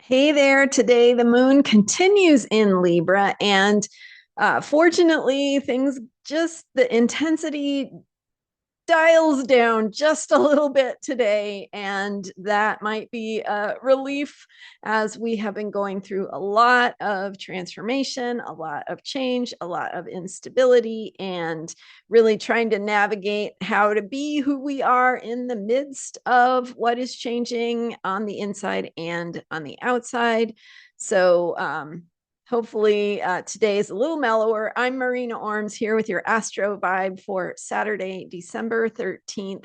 Hey there. Today, the moon continues in Libra, and fortunately, the intensity dials down just a little bit today, and that might be a relief as we have been going through a lot of transformation, a lot of change, a lot of instability, and really trying to navigate how to be who we are in the midst of what is changing on the inside and on the outside. So, hopefully, today is a little mellower. I'm Marina Orms here with your Astro vibe for Saturday, December 13th.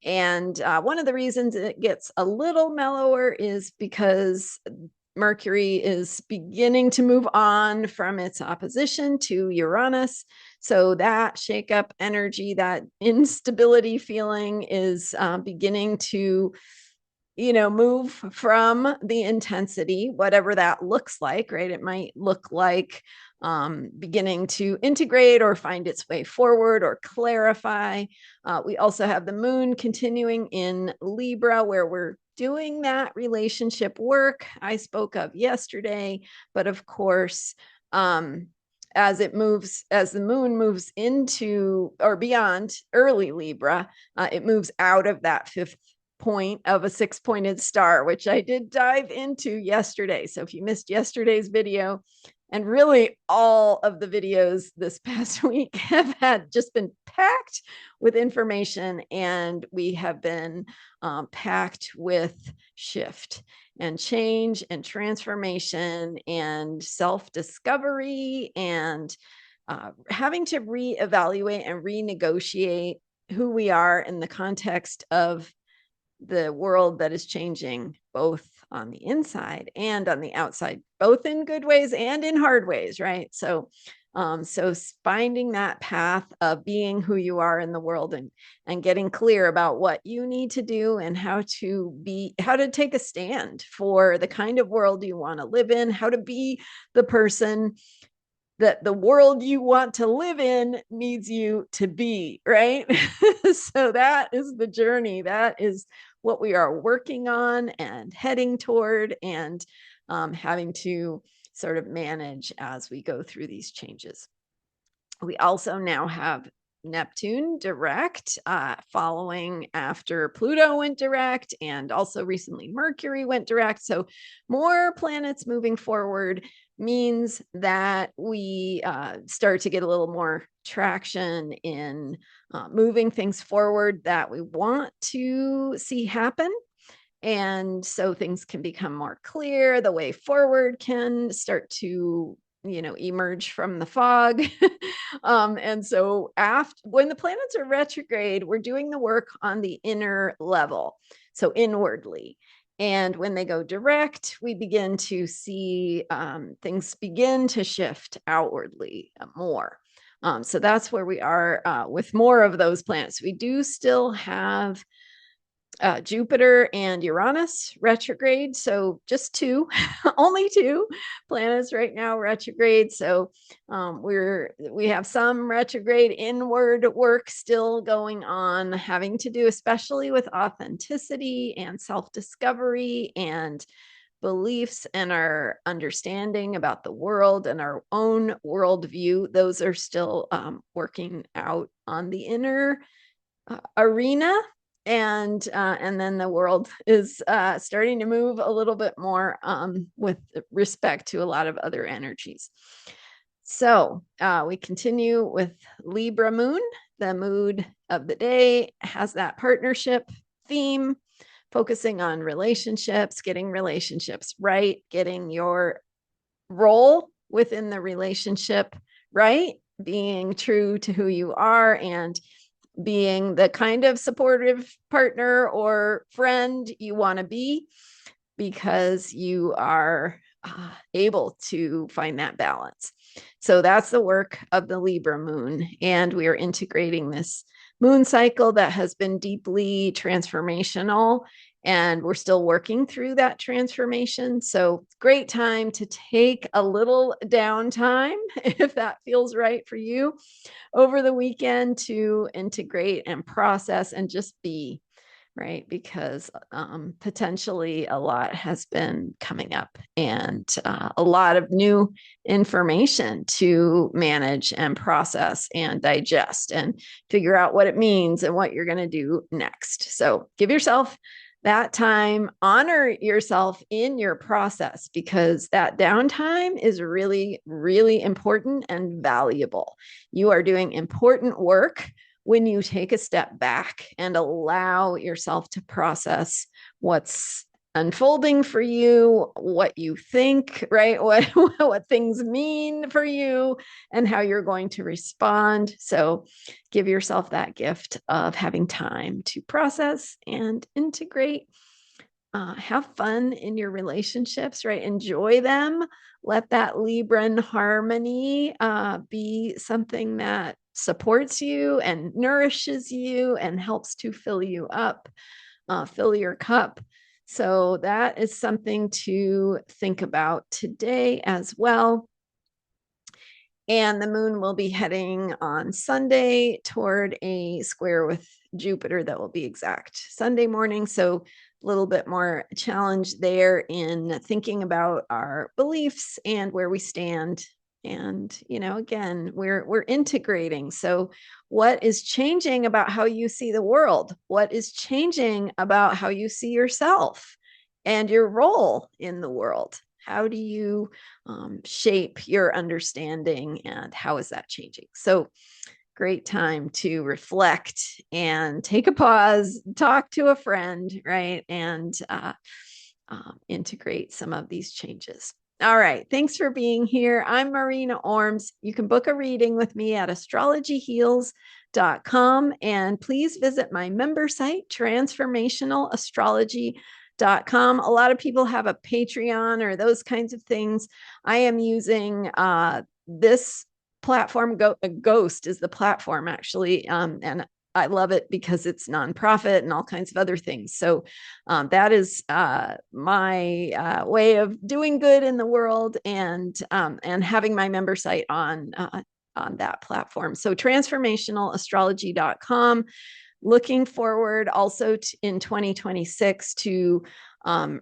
And one of the reasons it gets a little mellower is because Mercury is beginning to move on from its opposition to Uranus. So that shakeup energy, that instability feeling is beginning to move from the intensity, whatever that looks like, right? It might look like beginning to integrate or find its way forward or clarify. We also have the moon continuing in Libra, where we're doing that relationship work I spoke of yesterday. But of course, as the moon moves into or beyond early Libra, it moves out of that fifth point of a six-pointed star, which I did dive into yesterday. So if you missed yesterday's video, and really all of the videos this past week have had just been packed with information, and we have been packed with shift and change and transformation and self-discovery and having to reevaluate and renegotiate who we are in the context of the world that is changing both on the inside and on the outside, both in good ways and in hard ways, right? So finding that path of being who you are in the world and getting clear about what you need to do and how to take a stand for the kind of world you want to live in, how to be the person that the world you want to live in needs you to be, right? So that is the journey. That is what we are working on and heading toward, and having to sort of manage as we go through these changes. We also now have Neptune direct, following after Pluto went direct, and also recently Mercury went direct. So more planets moving forward means that we start to get a little more traction in moving things forward that we want to see happen. And so things can become more clear. The way forward can start to emerge from the fog. And so when the planets are retrograde, we're doing the work on the inner level, so inwardly. And when they go direct, we begin to see things begin to shift outwardly more. So that's where we are with more of those planets. We do still have Jupiter and Uranus retrograde. So just two, only two planets right now retrograde. So we have some retrograde inward work still going on, having to do especially with authenticity and self-discovery and beliefs and our understanding about the world and our own worldview. Those are still working out on the inner arena, and then the world is starting to move a little bit more with respect to a lot of other energies. So we continue with Libra Moon. The mood of the day has that partnership theme, focusing on relationships, getting relationships right, getting your role within the relationship right, being true to who you are, and being the kind of supportive partner or friend you want to be, because you are able to find that balance. So that's the work of the Libra moon. And we are integrating this moon cycle that has been deeply transformational, and we're still working through that transformation. So great time to take a little downtime if that feels right for you over the weekend, to integrate and process and just be right? Because potentially a lot has been coming up and a lot of new information to manage and process and digest and figure out what it means and what you're going to do next. So give yourself that time, honor yourself in your process, because that downtime is really, really important and valuable. You are doing important work when you take a step back and allow yourself to process what's unfolding for you, what you think, right? What things mean for you and how you're going to respond. So give yourself that gift of having time to process and integrate. Have fun in your relationships, right? Enjoy them. Let that Libran harmony be something that supports you and nourishes you and helps to fill you up, fill your cup. So that is something to think about today as well. And the moon will be heading on Sunday toward a square with Jupiter that will be exact Sunday morning. So a little bit more challenge there in thinking about our beliefs and where we stand. And, you know, again, we're integrating. So what is changing about how you see the world? What is changing about how you see yourself and your role in the world? How do you shape your understanding, and how is that changing? So great time to reflect and take a pause, talk to a friend, right? And integrate some of these changes. All right. Thanks for being here. I'm Marina Orms. You can book a reading with me at astrologyheals.com. And please visit my member site, transformationalastrology.com. A lot of people have a Patreon or those kinds of things. I am using this platform. Ghost is the platform, actually. And I love it because it's nonprofit and all kinds of other things. So that is my way of doing good in the world, and having my member site on that platform. So transformationalastrology.com. Looking forward also in 2026 to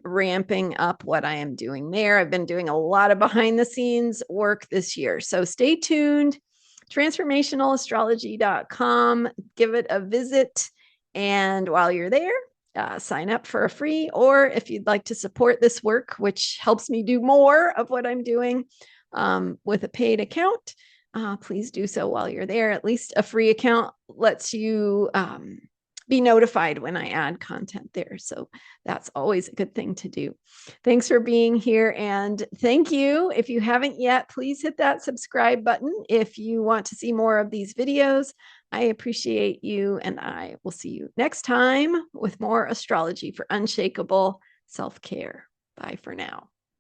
ramping up what I am doing there. I've been doing a lot of behind the scenes work this year. So stay tuned. Transformationalastrology.com. Give it a visit. And while you're there, sign up for a free, or if you'd like to support this work, which helps me do more of what I'm doing with a paid account, please do so while you're there. At least a free account lets you be notified when I add content there. So that's always a good thing to do. Thanks for being here. And thank you. If you haven't yet, please hit that subscribe button if you want to see more of these videos. I appreciate you, and I will see you next time with more astrology for unshakable self-care. Bye for now.